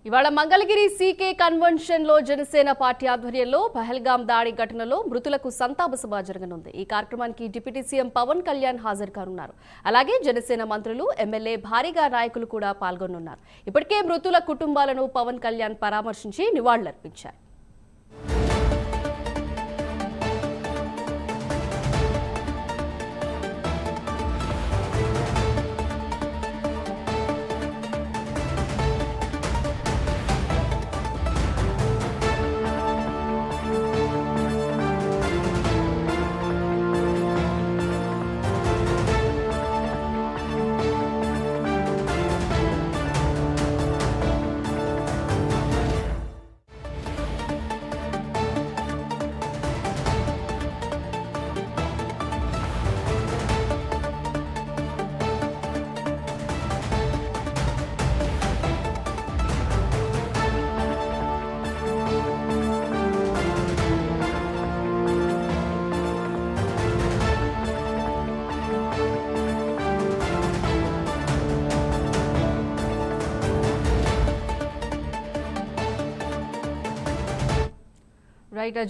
ఇవాళ Mangalagiri CK convention లో Janasena party ఆధ్వర్యంలో పహల్గాం దాడి ఘటనలో మృతులకు సంతాప సభ జరగనుంది. ఈ కార్యక్రమానికి డిప్యూటీ సీఎం పవన్ కళ్యాణ్ హాజరు కానున్నారు. అలాగే జనసేన మంత్రులు, ఎమ్మెల్యే, భారీగా నాయకులు కూడా పాల్గొనున్నారు. ఇప్పటికే మృతుల కుటుంబాలను పవన్ కళ్యాణ్ పరామర్శించి నివాళులర్పించారు.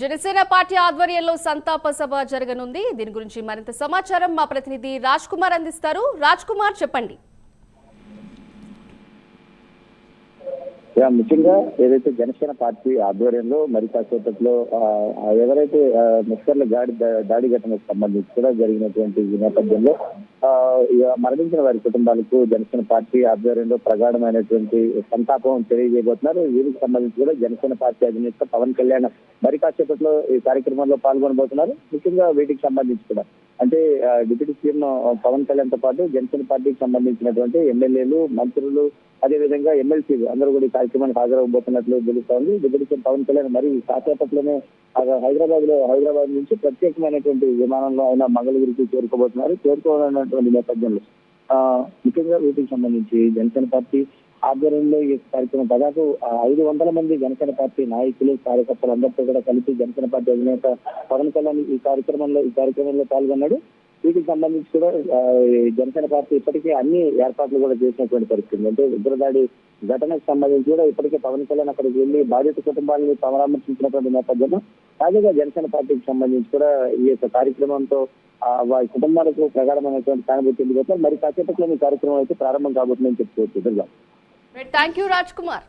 జనసేన పార్టీ ఆధ్వర్యంలో సంతాప సభ జరగనుంది. దీని గురించి మరింత సమాచారం మా ప్రతినిధి రాజ్ కుమార్ అందిస్తారు. రాజ్ కుమార్, చెప్పండి. ముఖ్యంగా ఏదైతే జనసేన పార్టీ ఆధ్వర్యంలో మరి కాసేపట్లో ఎవరైతే ముస్కర్ల దాడి ఘటనకు సంబంధించి కూడా జరిగినటువంటి నేపథ్యంలో మరణించిన వారి కుటుంబాలకు జనసేన పార్టీ ఆధ్వర్యంలో ప్రగాఢమైనటువంటి సంతాపం తెలియజేయబోతున్నారు. వీరికి సంబంధించి కూడా జనసేన పార్టీ అధినేత పవన్ కళ్యాణ్ మరి కాసేపట్లో ఈ కార్యక్రమంలో పాల్గొనబోతున్నారు. ముఖ్యంగా వీటికి సంబంధించి కూడా అంటే డిప్యూటీ సీఎం పవన్ కళ్యాణ్ తో పాటు జనసేన పార్టీకి సంబంధించినటువంటి ఎమ్మెల్యేలు, మంత్రులు, అదేవిధంగా ఎమ్మెల్సీలు అందరూ కూడా ఈ కార్యక్రమానికి హాజరవబోతున్నట్లు తెలుస్తోంది. డిప్యూటీ సీఎం పవన్ కళ్యాణ్ మరి కాసేపట్లోనే హైదరాబాద్ నుంచి ప్రత్యేకమైనటువంటి విమానంలో ఆయన మంగళగిరికి చేరుకోవాలన్నటువంటి నేపథ్యంలో ముఖ్యంగా వీటికి సంబంధించి జనసేన పార్టీ ఆధ్వర్యంలో ఈ కార్యక్రమం దాదాపు 500 మంది జనసేన పార్టీ నాయకులు, కార్యకర్తలు అందరితో కూడా కలిసి జనసేన పార్టీ అధినేత పవన్ కళ్యాణ్ ఈ కార్యక్రమంలో పాల్గొన్నాడు. వీటికి సంబంధించి కూడా జనసేన పార్టీ ఇప్పటికే అన్ని ఏర్పాట్లు కూడా చేసినటువంటి పరిస్థితి. అంటే ఉగ్రదాడి ఘటనకు సంబంధించి కూడా ఇప్పటికే పవన్ కళ్యాణ్ అక్కడికి వెళ్లి బాధిత కుటుంబాలను పరామర్శించినటువంటి నేపథ్యంలో తాజాగా జనసేన పార్టీకి సంబంధించి కూడా ఈ యొక్క కార్యక్రమంతో వారి కుటుంబాలకు ప్రగాఢమైనటువంటి సానుభూతి చెందిపోతారు. మరి కాసేపట్లో ఈ కార్యక్రమం అయితే ప్రారంభం కాబోతుందని చెప్పుకోవచ్చు. Thank you Raj Kumar.